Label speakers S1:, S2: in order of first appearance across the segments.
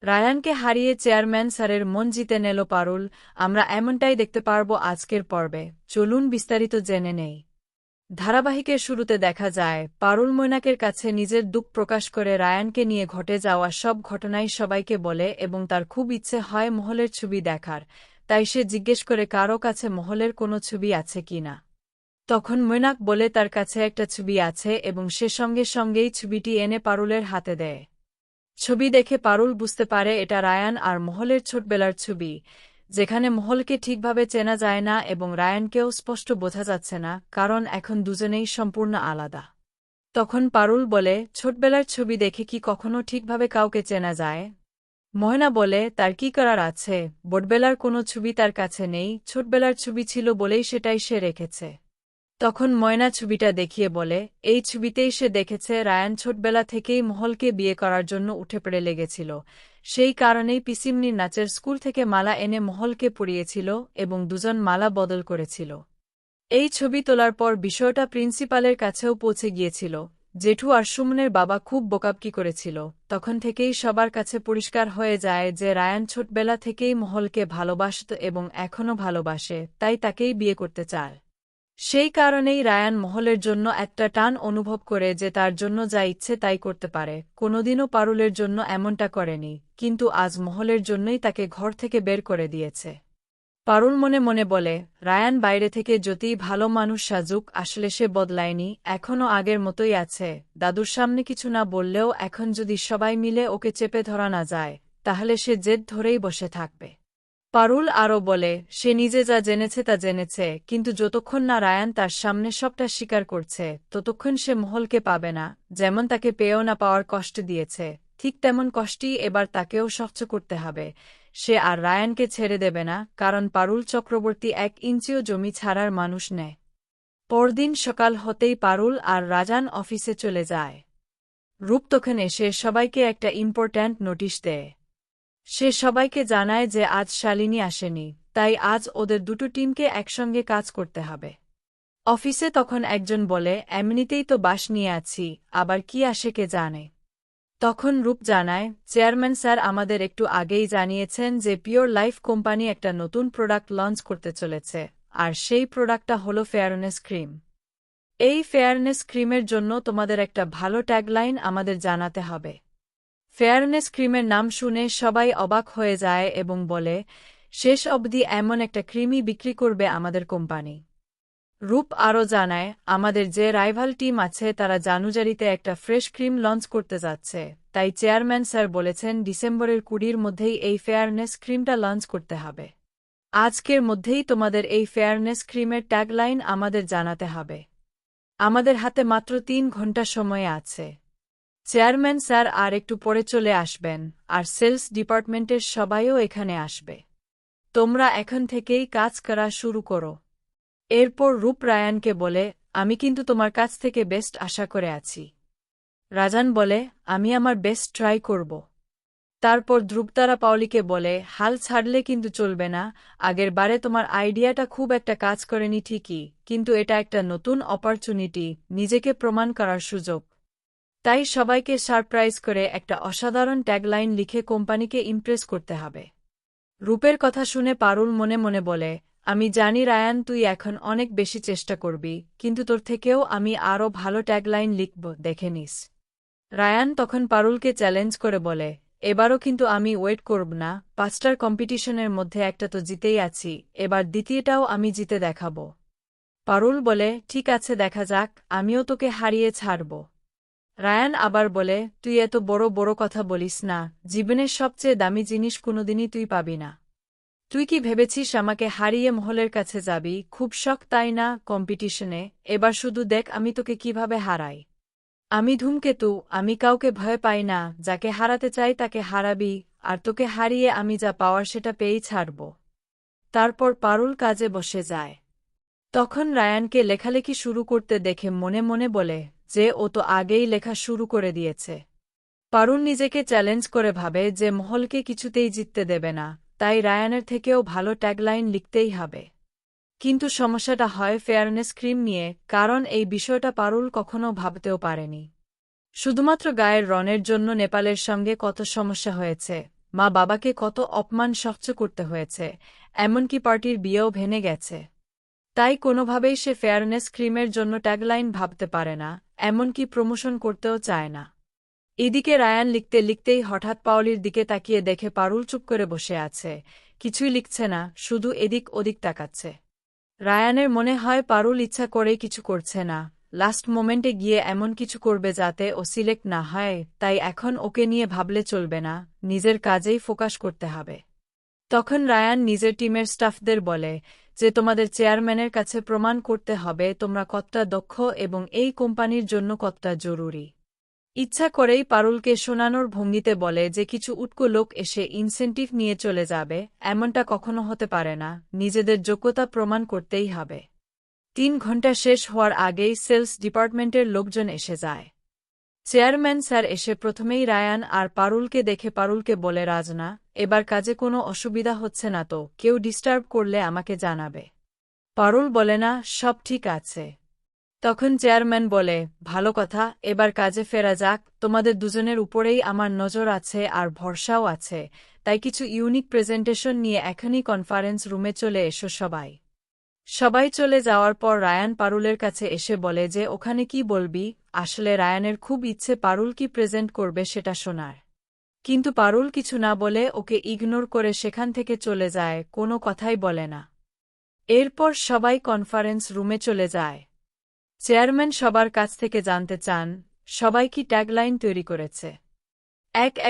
S1: রায়ানকে হারিয়ে চেয়ারম্যান স্যারের মন জিতে নিল পারুল। আমরা এমনটাই দেখতে পারব আজকের পর্বে। চলুন বিস্তারিত জেনে নেই। ধারাবাহিকের শুরুতে দেখা যায় পারুল মৈনাকের কাছে নিজের দুঃখ প্রকাশ করে রায়ানকে নিয়ে ঘটে যাওয়া সব ঘটনাই সবাইকে বলে এবং তার খুব ইচ্ছে হয় মহলের ছবি দেখার, তাই সে জিজ্ঞেস করে কারও কাছে মহলের কোনো ছবি আছে কিনা। তখন মৈনাক বলে তার কাছে একটা ছবি আছে এবং সে সঙ্গে সঙ্গেই ছবিটি এনে পারুলের হাতে দেয়। ছবি দেখে পারুল বুঝতে পারে এটা রায়ান আর মহলের ছোটবেলার ছবি, যেখানে মহলকে ঠিকভাবে চেনা যায় না এবং রায়ানকেও স্পষ্ট বোঝা যাচ্ছে না, কারণ এখন দুজনেই সম্পূর্ণ আলাদা। তখন পারুল বলে, ছোটবেলার ছবি দেখে কি কখনো ঠিকভাবে কাউকে চেনা যায়? ময়না বলে, তার কি করার আছে, বড়বেলার কোনো ছবি তার কাছে নেই, ছোটবেলার ছবি ছিল বলেই সেটাই সে রেখেছে। তখন ময়না ছবিটা দেখিয়ে বলে, এই ছবিতেই সে দেখেছে রায়ান ছোটবেলা থেকেই মহলকে বিয়ে করার জন্য উঠে পড়ে লেগেছিল, সেই কারণেই পিসিমনির নাচের স্কুল থেকে মালা এনে মহলকে পরিয়েছিল এবং দুজন মালা বদল করেছিল। এই ছবি তোলার পর বিষয়টা প্রিন্সিপালের কাছেও পৌঁছে গিয়েছিল। জেঠু আর সুমনের বাবা খুব বকাবকি করেছিল। তখন থেকেই সবার কাছে পরিষ্কার হয়ে যায় যে রায়ান ছোটবেলা থেকেই মহলকে ভালোবাসত এবং এখনও ভালোবাসে, তাই তাকেই বিয়ে করতে চায়। সেই কারণেই রায়ান মহলের জন্য একটা টান অনুভব করে যে তার জন্য যা ইচ্ছে তাই করতে পারে। কোনোদিনও পারুলের জন্য এমনটা করেনি, কিন্তু আজ মহলের জন্যই তাকে ঘর থেকে বের করে দিয়েছে। পারুল মনে মনে বলে, রায়ান বাইরে থেকে যতই ভালো মানুষ সাজুক, আসলে সে বদলায়নি, এখনও আগের মতোই আছে। দাদুর সামনে কিছু না বললেও এখন যদি সবাই মিলে ওকে চেপে ধরা না যায়, তাহলে সে জেদ ধরেই বসে থাকবে। পারুল আরও বলে, সে নিজে যা জেনেছে তা জেনেছে, কিন্তু যতক্ষণ না রায়ান তার সামনে সবটা স্বীকার করছে, ততক্ষণ সে মহলকে পাবে না। যেমন তাকে পেয়েও না পাওয়ার কষ্ট দিয়েছে, ঠিক তেমন কষ্টই এবার তাকেও সহ্য করতে হবে। সে আর রায়ানকে ছেড়ে দেবে না, কারণ পারুল চক্রবর্তী 1 ইঞ্চিও জমি ছাড়ার মানুষ নেয়। পরদিন সকাল হতেই পারুল আর রাজান অফিসে চলে যায়। রূপ তখন এসে সবাইকে একটা ইম্পর্ট্যান্ট নোটিশ দেয়। সে সবাইকে জানায় যে আজ শালিনী আসেনি, তাই আজ ওদের দুটো টিমকে একসঙ্গে কাজ করতে হবে। অফিসে তখন একজন বলে, এমনিতেই তো বাস নিয়ে আছি, আবার কি আসে কে জানে। তখন রূপ জানায়, চেয়ারম্যান স্যার আমাদের একটু আগেই জানিয়েছেন যে পিওর লাইফ কোম্পানি একটা নতুন প্রোডাক্ট লঞ্চ করতে চলেছে, আর সেই প্রোডাক্টটা হলো ফেয়ারনেস ক্রিম। এই ফেয়ারনেস ক্রিমের জন্য তোমাদের একটা ভালো ট্যাগলাইন আমাদের জানাতে হবে। ফেয়ারনেস ক্রিমের নাম শুনে সবাই অবাক হয়ে যায় এবং বলে, শেষ অবধি এমন একটা ক্রিমই বিক্রি করবে আমাদের কোম্পানি। রূপ আরও জানায়, আমাদের যে রাইভাল টিম আছে তারা জানুয়ারিতে একটা ফ্রেশ ক্রিম লঞ্চ করতে যাচ্ছে, তাই চেয়ারম্যান স্যার বলেছেন ডিসেম্বরের 20-র মধ্যেই এই ফেয়ারনেস ক্রিমটা লঞ্চ করতে হবে। আজকের মধ্যেই তোমাদের এই ফেয়ারনেস ক্রিমের ট্যাগলাইন আমাদের জানাতে হবে। আমাদের হাতে মাত্র 3 ঘন্টা সময় আছে। চেয়ারম্যান স্যার আর একটু পরে চলে আসবেন, আর সেলস ডিপার্টমেন্টের সবাইও এখানে আসবে। তোমরা এখন থেকেই কাজ করা শুরু করো। এরপর রূপ রায়ানকে বলে, আমি কিন্তু তোমার কাছ থেকে বেস্ট আশা করে আছি। রাজান বলে, আমি আমার বেস্ট ট্রাই করব। তারপর ধ্রুবতারা পাওলিকে বলে, হাল ছাড়লে কিন্তু চলবে না। আগের বারে তোমার আইডিয়াটা খুব একটা কাজ করেনি ঠিকই, কিন্তু এটা একটা নতুন অপরচুনিটি, নিজেকে প্রমাণ করার সুযোগ। তাই সবাইকে সারপ্রাইজ করে একটা অসাধারণ ট্যাগলাইন লিখে কোম্পানিকে ইমপ্রেস করতে হবে। রূপের কথা শুনে পারুল মনে মনে বলে, আমি জানি রায়ান তুই এখন অনেক বেশি চেষ্টা করবি, কিন্তু তোর থেকেও আমি আরও ভালো ট্যাগলাইন লিখব, দেখে নিস। রায়ান তখন পারুলকে চ্যালেঞ্জ করে বলে, এবারও কিন্তু আমি ওয়েট করব না, 5টার কম্পিটিশনের মধ্যে একটা তো জিতেই আছি, এবার দ্বিতীয়টাও আমি জিতে দেখাব। পারুল বলে, ঠিক আছে দেখা যাক, আমিও তোকে হারিয়ে ছাড়ব। রায়ান আবার বলে, তুই এত বড় বড় কথা বলিস না, জীবনের সবচেয়ে দামি জিনিস কোনোদিনই তুই পাবি না। তুই কি ভেবেছিস আমাকে হারিয়ে মহলের কাছে যাবি? খুব শখ তাই না কম্পিটিশনে? এবার শুধু দেখ আমি তোকে কিভাবে হারাই। আমি ধূমকেতু, আমি কাউকে ভয় পাই না, যাকে হারাতে চাই তাকে হারাবি, আর তোকে হারিয়ে আমি যা পাওয়ার সেটা পেয়েই ছাড়ব। তারপর পারুল কাজে বসে যায়। তখন রায়ানকে লেখালেখি শুরু করতে দেখে মনে মনে বলে যে ও তো আগেই লেখা শুরু করে দিয়েছে। পারুল নিজেকে চ্যালেঞ্জ করে ভাবে যে মহলকে কিছুতেই জিততে দেবে না, তাই রায়ানের থেকেও ভালো ট্যাগলাইন লিখতেই হবে। কিন্তু সমস্যাটা হয় ফেয়ারনেস ক্রিম নিয়ে, কারণ এই বিষয়টা পারুল কখনো ভাবতেও পারেনি। শুধুমাত্র গায়ের রঙের জন্য নেপালের সঙ্গে কত সমস্যা হয়েছে, মা বাবাকে কত অপমান সহ্য করতে হয়েছে, এমনকি পার্টির বিয়েও ভেঙে গেছে। তাই কোনোভাবেই সে ফেয়ারনেস ক্রিমের জন্য ট্যাগলাইন ভাবতে পারে না, এমনকি প্রমোশন করতেও চায় না। এদিকে রায়ান লিখতে লিখতেই হঠাৎ পাওলির দিকে তাকিয়ে দেখে পারুল চুপ করে বসে আছে, কিছুই লিখছে না, শুধু এদিক ওদিক তাকাচ্ছে। রায়ানের মনে হয় পারুল ইচ্ছা করেই কিছু করছে না, লাস্ট মোমেন্টে গিয়ে এমন কিছু করবে যাতে ও সিলেক্ট না হয়, তাই এখন ওকে নিয়ে ভাবলে চলবে না, নিজের কাজেই ফোকাস করতে হবে। তখন রায়ান নিজের টিমের স্টাফদের বলে যে তোমাদের চেয়ারম্যানের কাছে প্রমাণ করতে হবে তোমরা কতটা দক্ষ এবং এই কোম্পানির জন্য কতটা জরুরি। ইচ্ছা করেই পারুলকে শোনানোর ভঙ্গিতে বলে যে কিছু উটকো লোক এসে ইনসেন্টিভ নিয়ে চলে যাবে, এমনটা কখনো হতে পারে না, নিজেদের যোগ্যতা প্রমাণ করতেই হবে। 3 ঘন্টা শেষ হওয়ার আগেই সেলস ডিপার্টমেন্টের লোকজন এসে যায়। চেয়ারম্যান স্যার এসে প্রথমেই রায়ান আর পারুলকে দেখে পারুলকে বলে রাজনা, এবার কাজে কোনো অসুবিধা হচ্ছে না তো, কেউ ডিস্টার্ব করলে আমাকে জানাবে। পারুল বলে না, সব ঠিক আছে। তখন চেয়ারম্যান বলে, ভালো কথা, এবার কাজে ফেরা যাক, তোমাদের দুজনের উপরেই আমার নজর আছে আর ভরসাও আছে, তাই কিছু ইউনিক প্রেজেন্টেশন নিয়ে এখনই কনফারেন্স রুমে চলে এসো সবাই। সবাই চলে যাওয়ার পর রায়ান পারুলের কাছে এসে বলে যে ওখানে কি বলবি। আসলে রায়ানের খুব ইচ্ছে পারুল কি প্রেজেন্ট করবে সেটা শোনার। কিন্তু পারুল কিছু না বলে ওকে ইগনোর করে সেখান থেকে চলে যায়, কোনো কথাই বলে না। এরপর সবাই কনফারেন্স রুমে চলে যায়। চেয়ারম্যান সবার কাছ থেকে জানতে চান, সবাই কি ট্যাগলাইন তৈরি করেছে।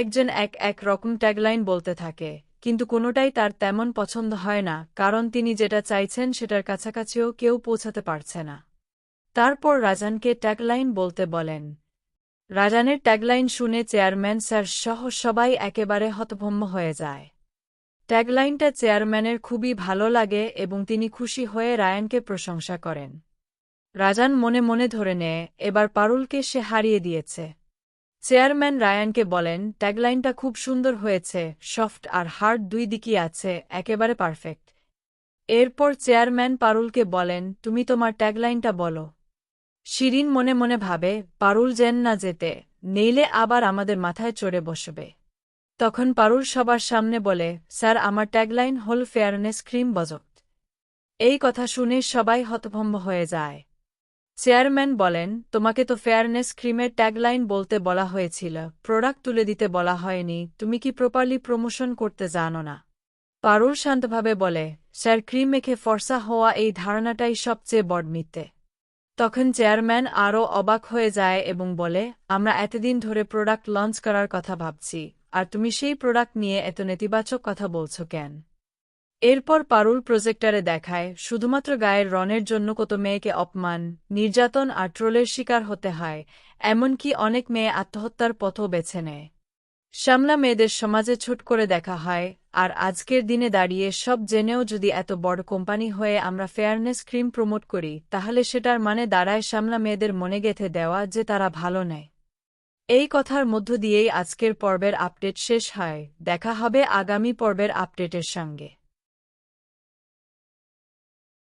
S1: একজন এক রকম ট্যাগলাইন বলতে থাকে, কিন্তু কোনোটাই তার তেমন পছন্দ হয় না, কারণ তিনি যেটা চাইছেন সেটার কাছাকাছিও কেউ পৌঁছাতে পারছে না। তারপর রাজানকে ট্যাগলাইন বলতে বলেন। রাজানের ট্যাগলাইন শুনে চেয়ারম্যান স্যার সহ সবাই একেবারে হতভম্ব হয়ে যায়। ট্যাগলাইনটা চেয়ারম্যানের খুবই ভালো লাগে এবং তিনি খুশি হয়ে রায়ানকে প্রশংসা করেন। রাজান মনে মনে ধরে নেয় এবার পারুলকে সে হারিয়ে দিয়েছে। চেয়ারম্যান রায়ানকে বলেন, ট্যাগলাইনটা খুব সুন্দর হয়েছে, সফট আর হার্ড দুই দিকই আছে, একেবারে পারফেক্ট। এরপর চেয়ারম্যান পারুলকে বলেন, তুমি তোমার ট্যাগলাইনটা বলো। শিরিন মনে মনে ভাবে, পারুল যেন না যেতে, নেইলে আবার আমাদের মাথায় চড়ে বসবে। তখন পারুল সবার সামনে বলে, স্যার আমার ট্যাগলাইন হল ফেয়ারনেস ক্রিম বজট। এই কথা শুনে সবাই হতভম্ব হয়ে যায়। চেয়ারম্যান বলেন, তোমাকে তো ফেয়ারনেস ক্রিমের ট্যাগলাইন বলতে বলা হয়েছিল, প্রোডাক্ট তুলে দিতে বলা হয়নি, তুমি কি প্রপারলি প্রমোশন করতে জানো না। পারুল শান্তভাবে বলে, স্যার ক্রিম মেখে ফর্সা হওয়া এই ধারণাটাই সবচেয়ে বড় মিথ্যে। তখন চেয়ারম্যান আরও অবাক হয়ে যায় এবং বলে, আমরা এতদিন ধরে প্রোডাক্ট লঞ্চ করার কথা ভাবছি, আর তুমি সেই প্রোডাক্ট নিয়ে এত নেতিবাচক কথা বলছো কেন। এরপর পারুল প্রজেক্টরে দেখায় শুধুমাত্র গায়ের রনের জন্য কত মেয়েকে অপমান, নির্যাতন আর ট্রোলের শিকার হতে হয়, এমনকি অনেক মেয়ে আত্মহত্যার পথও বেছে নেয়। সামলা মেয়েদের সমাজে ছোট করে দেখা হয়, আর আজকের দিনে দাঁড়িয়ে সব জেনেও যদি এত বড় কোম্পানি হয়ে আমরা ফেয়ারনেস ক্রিম প্রমোট করি, তাহলে সেটার মানে দাঁড়ায় সামলা মেয়েদের মনে গেঁথে দেওয়া যে তারা ভালো নেয়। এই কথার মধ্য দিয়েই আজকের পর্বের আপডেট শেষ হয়, দেখা হবে আগামী পর্বের আপডেটের সঙ্গে।